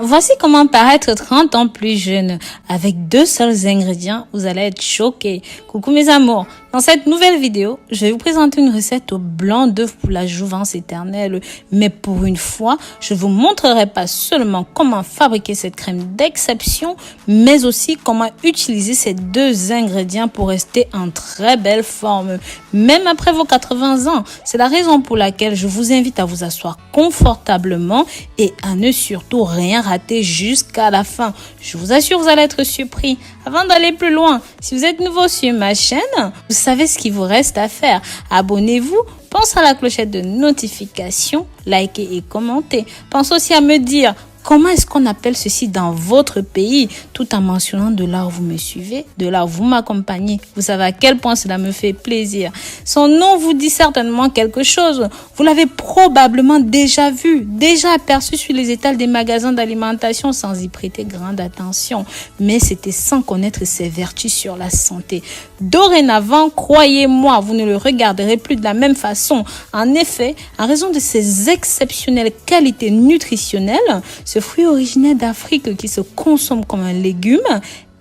Voici comment paraître 30 ans plus jeune. Avec 2 seuls ingrédients, vous allez être choqués. Coucou mes amours, dans cette nouvelle vidéo, je vais vous présenter une recette au blanc d'œuf pour la jouvence éternelle. Mais pour une fois, je vous montrerai pas seulement comment fabriquer cette crème d'exception, mais aussi comment utiliser ces 2 ingrédients pour rester en très belle forme, même après vos 80 ans. C'est la raison pour laquelle je vous invite à vous asseoir confortablement et à ne surtout rien rater jusqu'à la fin. Je vous assure, vous allez être surpris. Avant d'aller plus loin, si vous êtes nouveau sur ma chaîne, vous savez ce qu'il vous reste à faire. Abonnez-vous, pensez à la clochette de notification, likez et commentez. Pensez aussi à me dire comment est-ce qu'on appelle ceci dans votre pays, tout en mentionnant de là où vous me suivez, de là où vous m'accompagnez. Vous savez à quel point cela me fait plaisir. Son nom vous dit certainement quelque chose. Vous l'avez probablement déjà vu, déjà aperçu sur les étals des magasins d'alimentation sans y prêter grande attention. Mais c'était sans connaître ses vertus sur la santé. Dorénavant, croyez-moi, vous ne le regarderez plus de la même façon. En effet, en raison de ses exceptionnelles qualités nutritionnelles, ce fruit originaire d'Afrique qui se consomme comme un légume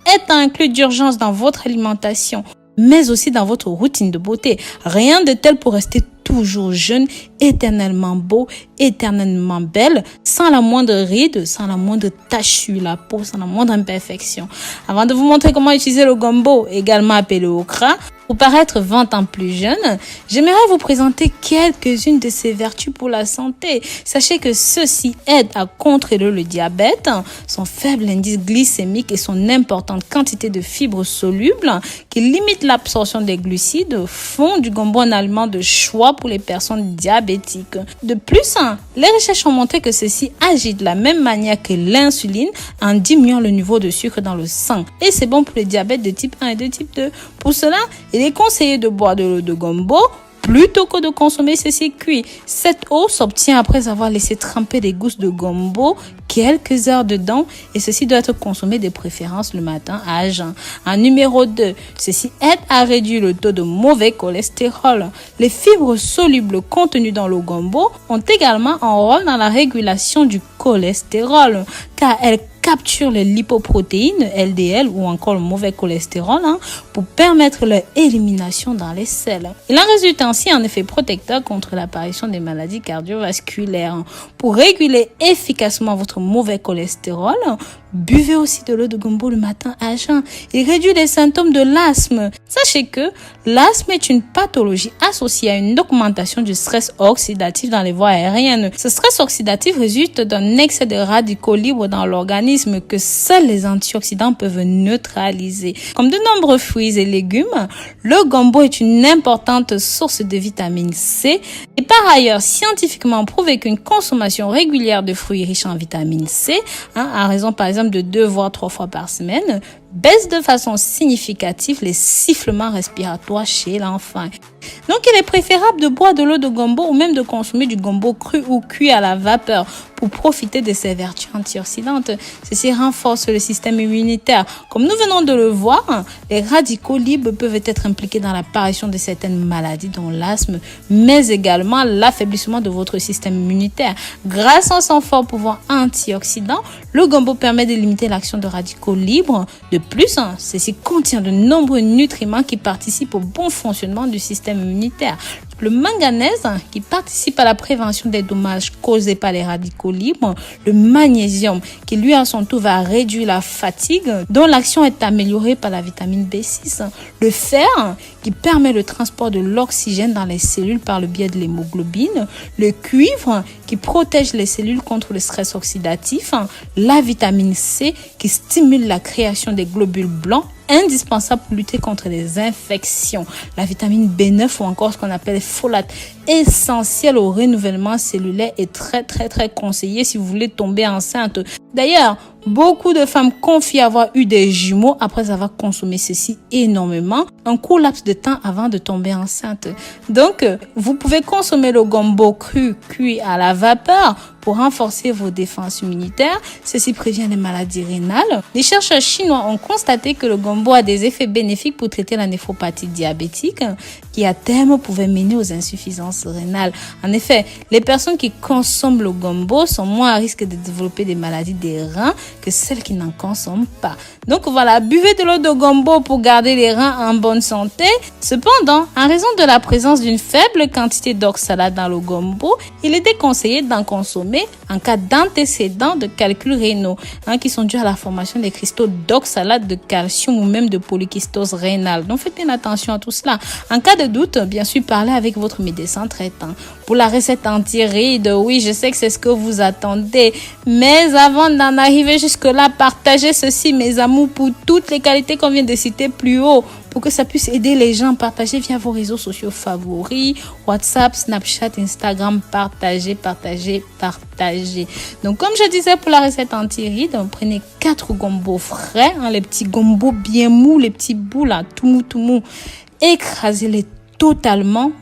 est à inclure d'urgence dans votre alimentation, mais aussi dans votre routine de beauté. Rien de tel pour rester toujours jeune, éternellement beau, éternellement belle, sans la moindre ride, sans la moindre tache sur la peau, sans la moindre imperfection. Avant de vous montrer comment utiliser le gombo, également appelé okra, pour paraître 20 ans plus jeune, j'aimerais vous présenter quelques-unes de ses vertus pour la santé. Sachez que ceci aide à contrer le diabète, son faible indice glycémique et son importante quantité de fibres solubles qui limitent l'absorption des glucides font du gombo un aliment de choix pour les personnes diabétiques. De plus, les recherches ont montré que ceci agit de la même manière que l'insuline en diminuant le niveau de sucre dans le sang. Et c'est bon pour les diabètes de type 1 et de type 2. Pour cela, il est conseillé de boire de l'eau de gombo plutôt que de consommer ceci cuit. Cette eau s'obtient après avoir laissé tremper des gousses de gombo quelques heures dedans et ceci doit être consommé de préférence le matin à jeun. En numéro 2, ceci aide à réduire le taux de mauvais cholestérol. Les fibres solubles contenues dans le gombo ont également un rôle dans la régulation du cholestérol car elles capturent les lipoprotéines LDL ou encore le mauvais cholestérol pour permettre leur élimination dans les selles. Il en résulte ainsi un effet protecteur contre l'apparition des maladies cardiovasculaires. Pour réguler efficacement votre mauvais cholestérol, buvez aussi de l'eau de gombo le matin à jeun. Il réduit les symptômes de l'asthme. Sachez que l'asthme est une pathologie associée à une augmentation du stress oxydatif dans les voies aériennes. Ce stress oxydatif résulte d'un excès de radicaux libres dans l'organisme que seuls les antioxydants peuvent neutraliser. Comme de nombreux fruits et légumes, le gombo est une importante source de vitamine C et par ailleurs scientifiquement prouvé qu'une consommation régulière de fruits riches en vitamine C, à raison par exemple de 2 voire 3 fois par semaine, baisse de façon significative les sifflements respiratoires chez l'enfant. Donc, il est préférable de boire de l'eau de gombo ou même de consommer du gombo cru ou cuit à la vapeur pour profiter de ses vertus antioxydantes. Ceci renforce le système immunitaire. Comme nous venons de le voir, les radicaux libres peuvent être impliqués dans l'apparition de certaines maladies dont l'asthme, mais également l'affaiblissement de votre système immunitaire. Grâce à son fort pouvoir antioxydant, le gombo permet de limiter l'action de radicaux libres. De plus, ceci contient de nombreux nutriments qui participent au bon fonctionnement du système immunitaire. Le manganèse qui participe à la prévention des dommages causés par les radicaux libres, le magnésium qui lui à son tour va réduire la fatigue dont l'action est améliorée par la vitamine B6, le fer qui permet le transport de l'oxygène dans les cellules par le biais de l'hémoglobine, le cuivre qui protège les cellules contre le stress oxydatif, la vitamine C qui stimule la création des globules blancs indispensable pour lutter contre les infections, la vitamine B9 ou encore ce qu'on appelle les folates, essentiel au renouvellement cellulaire et très conseillé si vous voulez tomber enceinte. D'ailleurs, beaucoup de femmes confient avoir eu des jumeaux après avoir consommé ceci énormément, un court laps de temps avant de tomber enceinte. Donc, vous pouvez consommer le gombo cru, cuit à la vapeur, pour renforcer vos défenses immunitaires. Ceci prévient les maladies rénales. Les chercheurs chinois ont constaté que le gombo a des effets bénéfiques pour traiter la néphropathie diabétique qui à terme pouvait mener aux insuffisances rénales. En effet, les personnes qui consomment le gombo sont moins à risque de développer des maladies des reins que celles qui n'en consomment pas. Donc voilà, buvez de l'eau de gombo pour garder les reins en bonne santé. Cependant, en raison de la présence d'une faible quantité d'oxalate dans le gombo, il est déconseillé d'en consommer en cas d'antécédents de calculs rénaux qui sont dus à la formation des cristaux d'oxalate de calcium ou même de polykystose rénale. Donc faites bien attention à tout cela. En cas de doute, bien sûr, parlez avec votre médecin traitant. Pour la recette anti-rides, oui, je sais que c'est ce que vous attendez. Mais avant d'en arriver jusque-là, partagez ceci, mes amours, pour toutes les qualités qu'on vient de citer plus haut, pour que ça puisse aider les gens. Partagez via vos réseaux sociaux favoris, WhatsApp, Snapchat, Instagram. Partagez. Donc, comme je disais pour la recette anti-rides, prenez 4 gombos frais, les petits gombos bien mous, les petits bouts là, tout mou. Écrasez-les totalement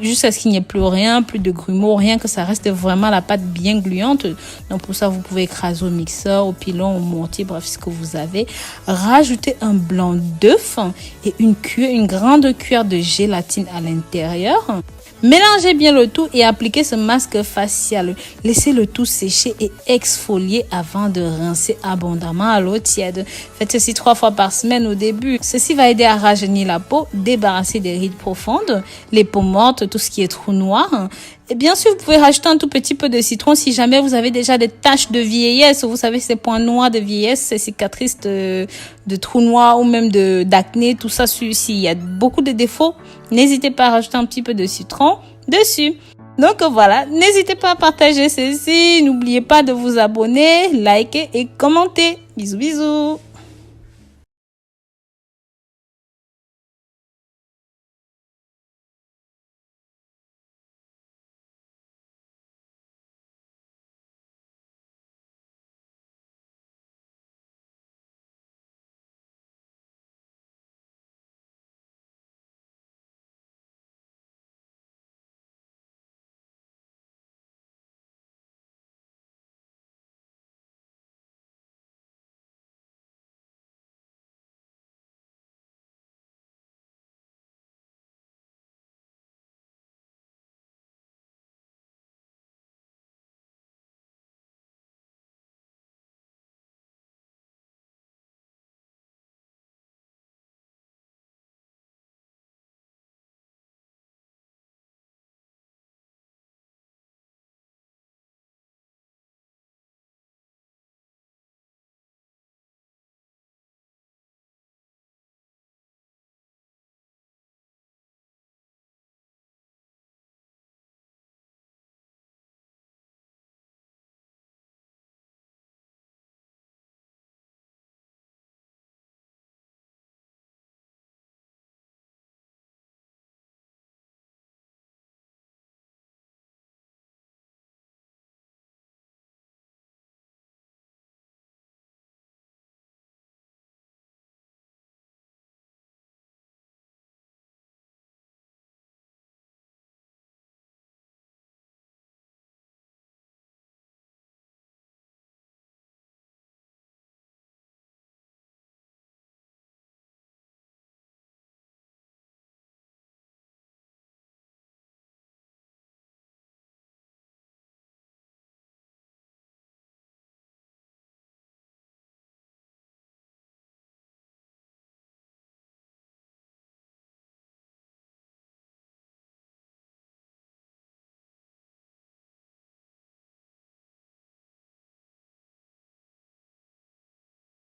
jusqu'à ce qu'il n'y ait plus rien, plus de grumeaux, rien, que ça reste vraiment la pâte bien gluante. Donc pour ça, vous pouvez écraser au mixeur, au pilon, au mortier, bref, ce que vous avez. Rajoutez un blanc d'œuf et une grande cuillère de gélatine à l'intérieur. Mélangez bien le tout et appliquez ce masque facial. Laissez le tout sécher et exfolier avant de rincer abondamment à l'eau tiède. Faites ceci 3 fois par semaine au début. Ceci va aider à rajeunir la peau, débarrasser des rides profondes, les peaux mortes, tout ce qui est trou noir. Et bien sûr, vous pouvez rajouter un tout petit peu de citron si jamais vous avez déjà des taches de vieillesse. Vous savez, ces points noirs de vieillesse, ces cicatrices de trous noirs ou même d'acné, tout ça, s'il y a beaucoup de défauts, n'hésitez pas à rajouter un petit peu de citron dessus. Donc voilà, n'hésitez pas à partager ceci. N'oubliez pas de vous abonner, liker et commenter. Bisous, bisous.